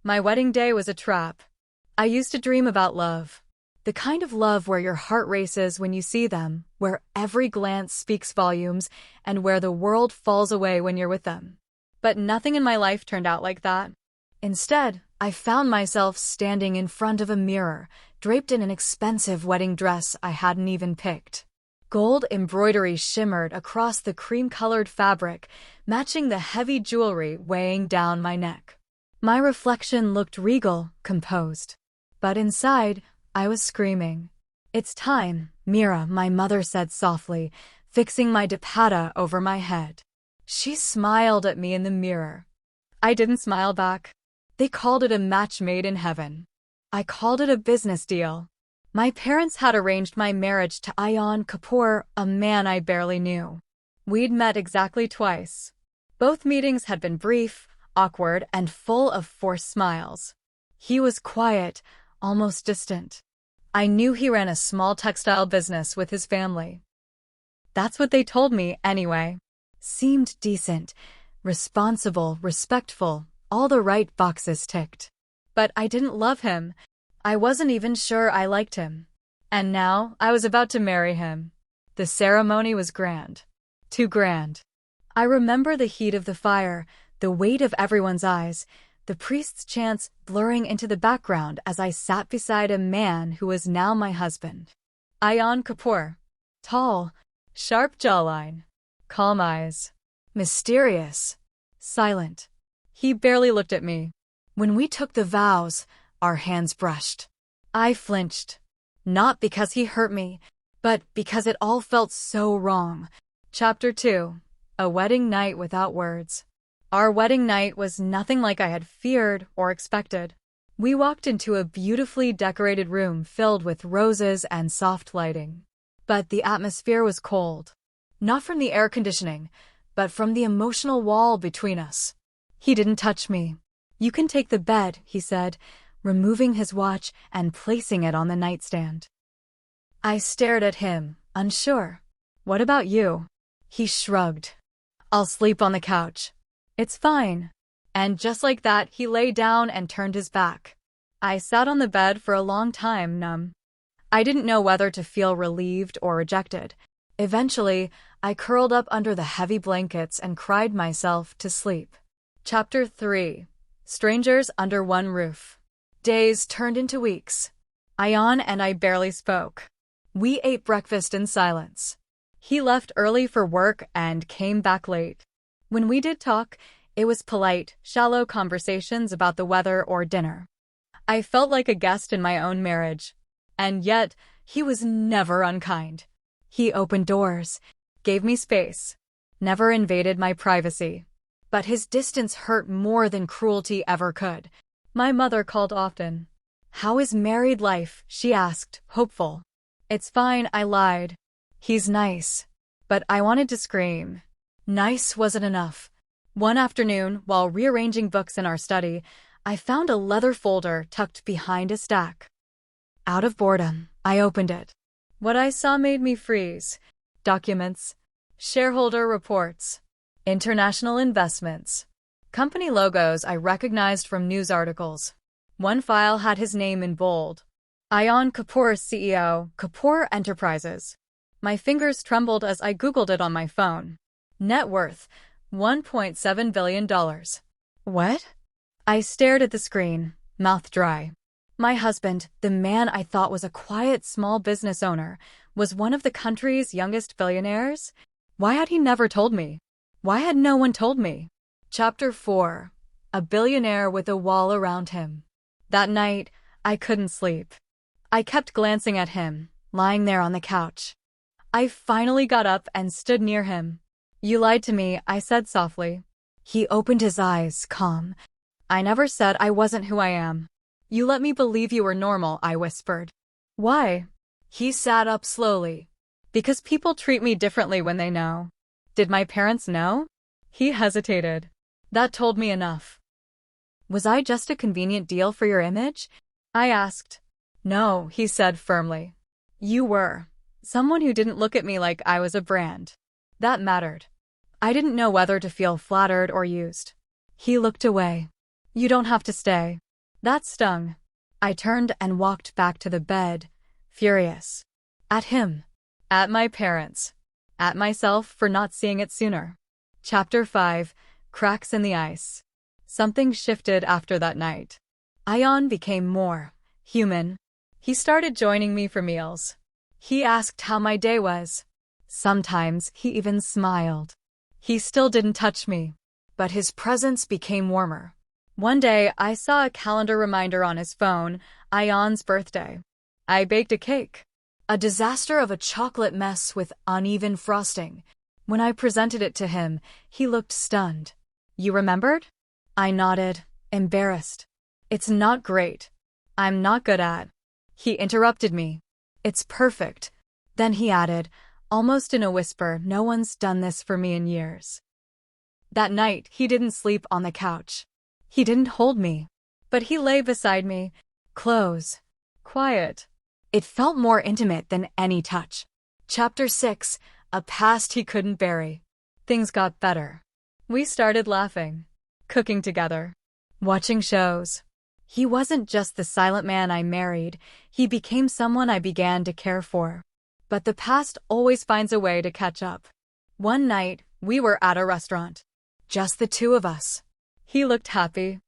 My wedding day was a trap. I used to dream about love. The kind of love where your heart races when you see them, where every glance speaks volumes, and where the world falls away when you're with them. But nothing in my life turned out like that. Instead, I found myself standing in front of a mirror, draped in an expensive wedding dress I hadn't even picked. Gold embroidery shimmered across the cream-colored fabric, matching the heavy jewelry weighing down my neck. My reflection looked regal, composed. But inside, I was screaming. "It's time, Mira," my mother said softly, fixing my dupatta over my head. She smiled at me in the mirror. I didn't smile back. They called it a match made in heaven. I called it a business deal. My parents had arranged my marriage to Ayan Kapoor, a man I barely knew. We'd met exactly twice. Both meetings had been brief, awkward, and full of forced smiles. He was quiet, almost distant. I knew he ran a small textile business with his family. That's what they told me, anyway. Seemed decent, responsible, respectful, all the right boxes ticked. But I didn't love him. I wasn't even sure I liked him. And now, I was about to marry him. The ceremony was grand. Too grand. I remember the heat of the fire, the weight of everyone's eyes, the priest's chants blurring into the background as I sat beside a man who was now my husband. Ayan Kapoor. Tall, sharp jawline, calm eyes, mysterious, silent. He barely looked at me. When we took the vows, our hands brushed. I flinched. Not because he hurt me, but because it all felt so wrong. Chapter 2. A wedding night without words. Our wedding night was nothing like I had feared or expected. We walked into a beautifully decorated room filled with roses and soft lighting. But the atmosphere was cold. Not from the air conditioning, but from the emotional wall between us. He didn't touch me. "You can take the bed," he said, removing his watch and placing it on the nightstand. I stared at him, unsure. "What about you?" He shrugged. "I'll sleep on the couch." "It's fine." And just like that, he lay down and turned his back. I sat on the bed for a long time, numb. I didn't know whether to feel relieved or rejected. Eventually, I curled up under the heavy blankets and cried myself to sleep. Chapter 3. Strangers under one roof. Days turned into weeks. Ayan and I barely spoke. We ate breakfast in silence. He left early for work and came back late. When we did talk, it was polite, shallow conversations about the weather or dinner. I felt like a guest in my own marriage. And yet, he was never unkind. He opened doors, gave me space, never invaded my privacy. But his distance hurt more than cruelty ever could. My mother called often. "How is married life?" she asked, hopeful. "It's fine," I lied. "He's nice." But I wanted to scream. Nice wasn't enough. One afternoon, while rearranging books in our study, I found a leather folder tucked behind a stack. Out of boredom, I opened it. What I saw made me freeze. Documents, shareholder reports, international investments, company logos I recognized from news articles. One file had his name in bold. Ayan Kapoor, CEO, Kapoor Enterprises. My fingers trembled as I Googled it on my phone. Net worth, $1.7 billion. What? I stared at the screen, mouth dry. My husband, the man I thought was a quiet small business owner, was one of the country's youngest billionaires? Why had he never told me? Why had no one told me? Chapter 4. A billionaire with a wall around him. That night, I couldn't sleep. I kept glancing at him, lying there on the couch. I finally got up and stood near him. "You lied to me," I said softly. He opened his eyes, calm. "I never said I wasn't who I am." "You let me believe you were normal," I whispered. "Why?" He sat up slowly. "Because people treat me differently when they know." "Did my parents know?" He hesitated. That told me enough. "Was I just a convenient deal for your image?" I asked. "No," he said firmly. "You were. Someone who didn't look at me like I was a brand. That mattered." I didn't know whether to feel flattered or used. He looked away. "You don't have to stay." That stung. I turned and walked back to the bed, furious. At him. At my parents. At myself for not seeing it sooner. Chapter 5. Cracks in the Ice. Something shifted after that night. Ion became more human. He started joining me for meals. He asked how my day was. Sometimes he even smiled. He still didn't touch me, but his presence became warmer. One day, I saw a calendar reminder on his phone, Ion's birthday. I baked a cake. A disaster of a chocolate mess with uneven frosting. When I presented it to him, he looked stunned. You remembered? I nodded, embarrassed. It's not great. I'm not good at. He interrupted me. It's perfect. Then he added, almost in a whisper, no one's done this for me in years. That night, he didn't sleep on the couch. He didn't hold me, but he lay beside me, close, quiet. It felt more intimate than any touch. Chapter 6. A past he couldn't bury. Things got better. We started laughing, cooking together, watching shows. He wasn't just the silent man I married, he became someone I began to care for. But the past always finds a way to catch up. One night, we were at a restaurant. Just the two of us. He looked happy.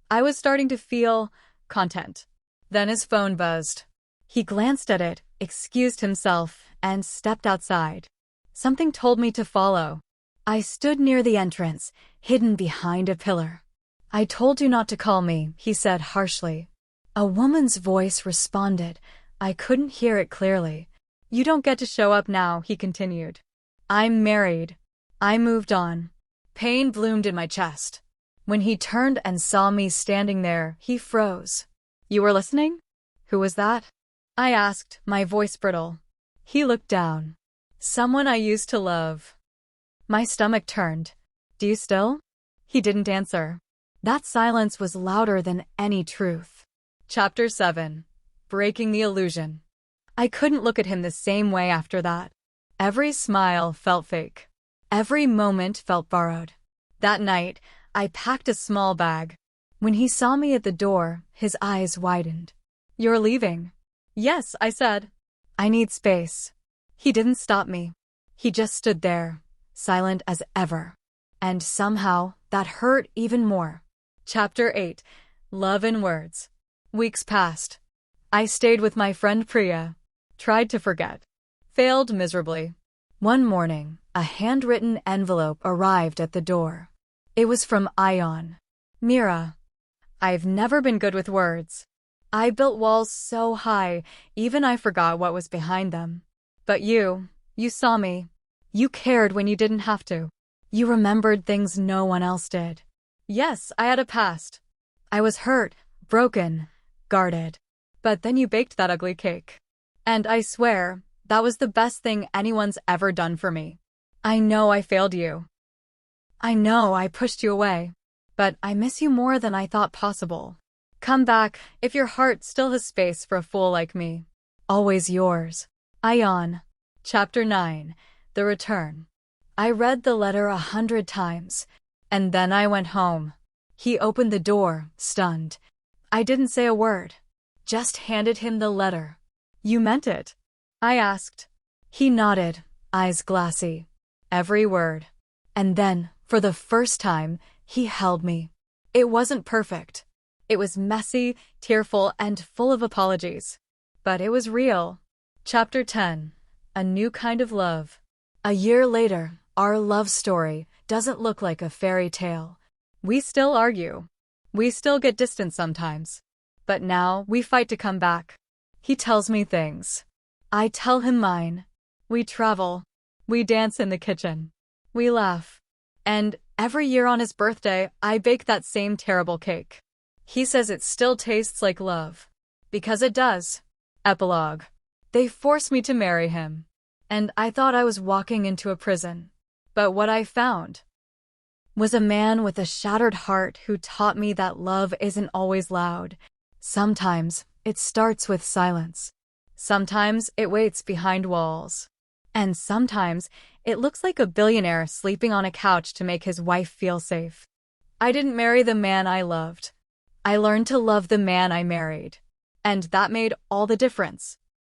I was starting to feel content. Then his phone buzzed. He glanced at it, excused himself, and stepped outside. Something told me to follow. I stood near the entrance, hidden behind a pillar. I told you not to call me, he said harshly. A woman's voice responded. I couldn't hear it clearly. You don't get to show up now, he continued. I'm married. I moved on. Pain bloomed in my chest. When he turned and saw me standing there, he froze. You were listening? Who was that? I asked, my voice brittle. He looked down. Someone I used to love. My stomach turned. Do you still? He didn't answer. That silence was louder than any truth. Chapter 7. Breaking the Illusion. I couldn't look at him the same way after that. Every smile felt fake. Every moment felt borrowed. That night, I packed a small bag. When he saw me at the door, his eyes widened. You're leaving? Yes, I said. I need space. He didn't stop me. He just stood there, silent as ever. And somehow, that hurt even more. Chapter 8. Love in Words. Weeks passed. I stayed with my friend Priya. Tried to forget. Failed miserably. One morning, a handwritten envelope arrived at the door. It was from Ion. Mira. I've never been good with words. I built walls so high, even I forgot what was behind them. But you saw me. You cared when you didn't have to. You remembered things no one else did. Yes, I had a past. I was hurt, broken, guarded. But then you baked that ugly cake. And I swear, that was the best thing anyone's ever done for me. I know I failed you. I know I pushed you away. But I miss you more than I thought possible. Come back if your heart still has space for a fool like me. Always yours. Ion. Chapter 9. The Return. I read the letter 100 times. And then I went home. He opened the door, stunned. I didn't say a word. Just handed him the letter. You meant it? I asked. He nodded, eyes glassy. Every word. And then, for the first time, he held me. It wasn't perfect. It was messy, tearful, and full of apologies. But it was real. Chapter 10. A New Kind of Love. A year later, our love story doesn't look like a fairy tale. We still argue. We still get distant sometimes. But now, we fight to come back. He tells me things. I tell him mine. We travel. We dance in the kitchen. We laugh. And every year on his birthday, I bake that same terrible cake. He says it still tastes like love. Because it does. Epilogue. They forced me to marry him. And I thought I was walking into a prison. But what I found was a man with a shattered heart who taught me that love isn't always loud. Sometimes it starts with silence. Sometimes it waits behind walls. And sometimes it looks like a billionaire sleeping on a couch to make his wife feel safe. I didn't marry the man I loved. I learned to love the man I married. And that made all the difference.